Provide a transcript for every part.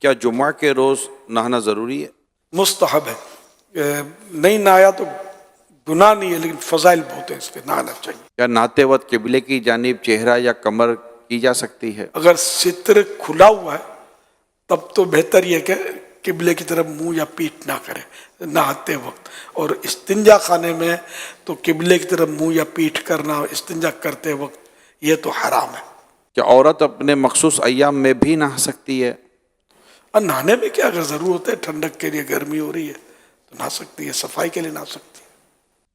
کیا جمعہ کے روز نہانا ضروری ہے؟ مستحب ہے. نہیں نہایا تو گناہ نہیں ہے، لیکن فضائل بہت ہیں اس کے، نہانا چاہیے. کیا نہاتے وقت قبلے کی جانب چہرہ یا کمر کی جا سکتی ہے؟ اگر ستر کھلا ہوا ہے تب تو بہتر یہ کہ قبلے کی طرف منہ یا پیٹھ نہ کرے نہاتے وقت. اور استنجا خانے میں تو قبلے کی طرف منہ یا پیٹھ کرنا استنجا کرتے وقت یہ تو حرام ہے. کیا عورت اپنے مخصوص ایام میں بھی نہا سکتی ہے؟ اور نہانے میں کیا اگر ضرورت ہے، ٹھنڈک کے لیے گرمی ہو رہی ہے تو نہا سکتی ہے، صفائی کے لیے نہا سکتی ہے.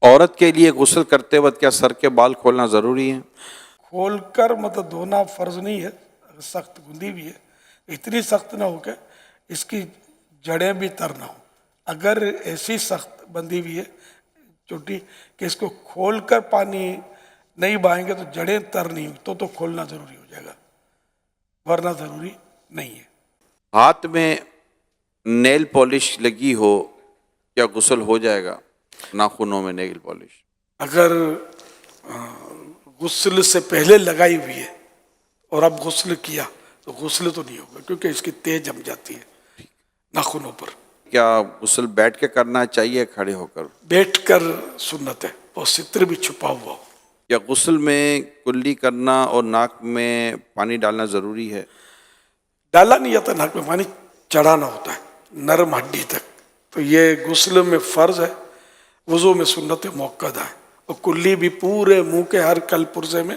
عورت کے لیے غسل کرتے وقت کیا سر کے بال کھولنا ضروری ہے؟ کھول کر مطلب دھونا فرض نہیں ہے، اگر سخت گندی بھی ہے اتنی سخت نہ ہو کہ اس کی جڑیں بھی تر نہ ہو. اگر ایسی سخت بندی بھی ہے چوٹی کہ اس کو کھول کر پانی نہیں بہائیں گے تو جڑیں تر نہیں ہوئی تو کھولنا ضروری ہو جائے گا، ورنہ ضروری نہیں ہے. ہاتھ میں نیل پالش لگی ہو کیا غسل ہو جائے گا؟ ناخنوں میں نیل پالش اگر غسل سے پہلے لگائی ہوئی ہے اور اب غسل کیا تو غسل تو نہیں ہوگا، کیونکہ اس کی تہ جم جاتی ہے ناخنوں پر. کیا غسل بیٹھ کے کرنا چاہیے کھڑے ہو کر؟ بیٹھ کر سنت ہے اور ستر بھی چھپا ہوا ہو. کیا غسل میں کلی کرنا اور ناک میں پانی ڈالنا ضروری ہے؟ ڈالا نہیں جاتا، ناک میں پانی چڑھانا ہوتا ہے نرم ہڈی تک. تو یہ غسل میں فرض ہے، وضو میں سنت موقدہ ہے. اور کلی بھی پورے منہ کے ہر کل پرزے میں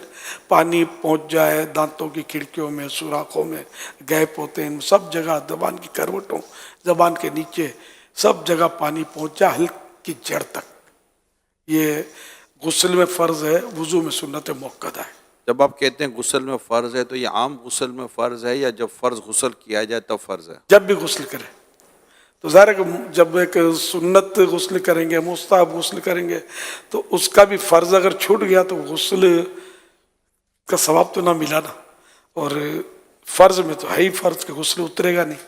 پانی پہنچ جائے، دانتوں کی کھڑکیوں میں، سوراخوں میں گیپ ہوتے ہیں، سب جگہ زبان کی کروٹوں، زبان کے نیچے سب جگہ پانی پہنچ جائے ہلکی جڑ تک. یہ غسل میں فرض ہے، وضو میں سنت موقدہ ہے. جب آپ کہتے ہیں غسل میں فرض ہے تو یہ عام غسل میں فرض ہے یا جب فرض غسل کیا جائے تب فرض ہے؟ جب بھی غسل کرے تو ظاہر ہے کہ جب ایک سنت غسل کریں گے، مستحب غسل کریں گے تو اس کا بھی فرض اگر چھوٹ گیا تو غسل کا ثواب تو نہ ملا نا. اور فرض میں تو ہے ہی فرض کہ غسل اترے گا نہیں.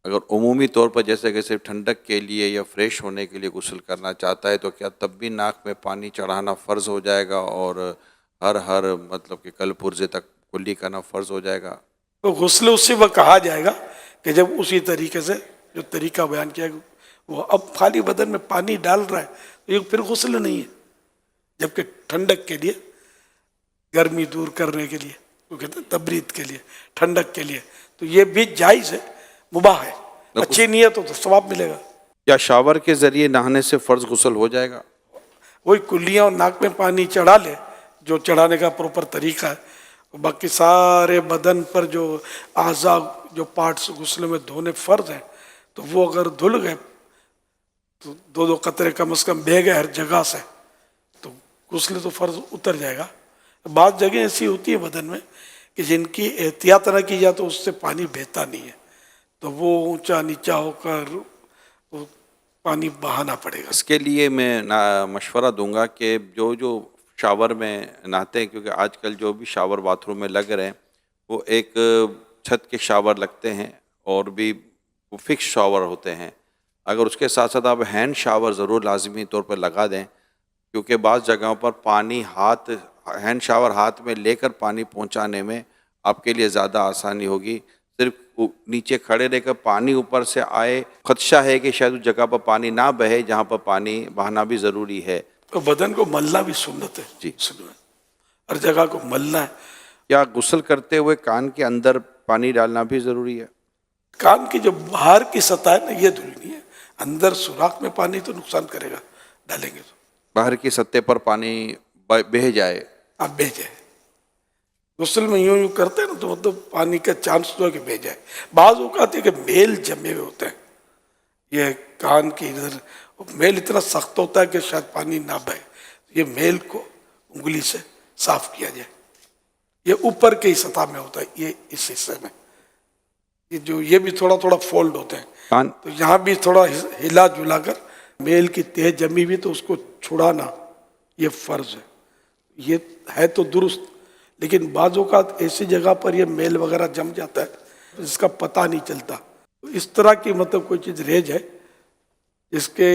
اگر عمومی طور پر جیسے کہ صرف ٹھنڈک کے لیے یا فریش ہونے کے لیے غسل کرنا چاہتا ہے تو کیا تب بھی ناک میں پانی چڑھانا فرض ہو جائے گا اور ہر مطلب کہ کل پرزے تک کلی کرنا فرض ہو جائے گا؟ تو غسل اسی وقت کہا جائے گا کہ جب اسی طریقے سے جو طریقہ بیان کیا وہ اب خالی بدن میں پانی ڈال رہا ہے تو یہ پھر غسل نہیں ہے، جبکہ ٹھنڈک کے لیے، گرمی دور کرنے کے لیے، وہ کہتے ہیں تبرید کے لیے، ٹھنڈک کے لیے، تو یہ بھی جائز ہے، مباح ہے. اچھی نیت ہو تو ثواب ملے گا. کیا شاور کے ذریعے نہانے سے فرض غسل ہو جائے گا؟ وہی کلیاں اور ناک میں پانی چڑھا لے جو چڑھانے کا پروپر طریقہ ہے. باقی سارے بدن پر جو اعضاء، جو پارٹس غسل میں دھونے فرض ہیں تو وہ اگر دھل گئے تو دو قطرے کم از کم بہہ گئے ہر جگہ سے تو غسل تو فرض اتر جائے گا. بعض جگہیں ایسی ہوتی ہے بدن میں کہ جن کی احتیاط نہ کی جائے تو اس سے پانی بہتا نہیں ہے، تو وہ اونچا نیچا ہو کر وہ پانی بہانا پڑے گا. اس کے لیے میں مشورہ دوں گا کہ جو شاور میں نہاتے ہیں، کیونکہ آج کل جو بھی شاور باتھ روم میں لگ رہے ہیں وہ ایک چھت کے شاور لگتے ہیں اور بھی وہ فکس شاور ہوتے ہیں. اگر اس کے ساتھ ساتھ آپ ہینڈ شاور ضرور لازمی طور پر لگا دیں، کیونکہ بعض جگہوں پر پانی ہینڈ شاور ہاتھ میں لے کر پانی پہنچانے میں آپ کے لیے زیادہ آسانی ہوگی. صرف نیچے کھڑے رہ کر پانی اوپر سے آئے، خدشہ ہے کہ شاید اس جگہ پر پانی نہ بہے جہاں پر پانی بہانا بھی ضروری ہے. تو بدن کو ملنا بھی سنت ہے، جی ہر جگہ کو ملنا ہے. کیا غسل کرتے ہوئے کان کے اندر پانی ڈالنا بھی ضروری ہے؟ کان کی جو باہر کی سطح ہے نا یہ دھلی نہیں ہے، اندر سوراخ میں پانی تو نقصان کرے گا ڈالیں گے تو. باہر کی سطح پر پانی بہہ جائے، آپ بہہ جائے. غسل میں یوں کرتے ہیں نا تو مطلب پانی کا چانس تو ہے کہ بہہ جائے. بعض اوقات ہے کہ میل جمے ہوئے ہوتے ہیں یہ کان کی ادھر، میل اتنا سخت ہوتا ہے کہ شاید پانی نہ بہے. یہ میل کو انگلی سے صاف کیا جائے. یہ اوپر کی سطح میں ہوتا ہے، یہ اس حصے میں یہ بھی تھوڑا فولڈ ہوتے ہیں تو یہاں بھی تھوڑا ہلا جلا کر میل کی تہ جمی بھی تو اس کو چھڑانا یہ فرض ہے. یہ ہے تو درست، لیکن بعض اوقات ایسی جگہ پر یہ میل وغیرہ جم جاتا ہے جس کا پتہ نہیں چلتا. اس طرح کی مطلب کوئی چیز رہ جائے جس کے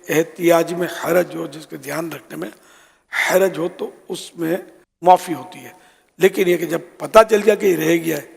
احتیاج میں حرج ہو، جس کے دھیان رکھنے میں حرج ہو تو اس میں معافی ہوتی ہے. لیکن یہ کہ جب پتہ چل گیا کہ یہ رہ گیا ہے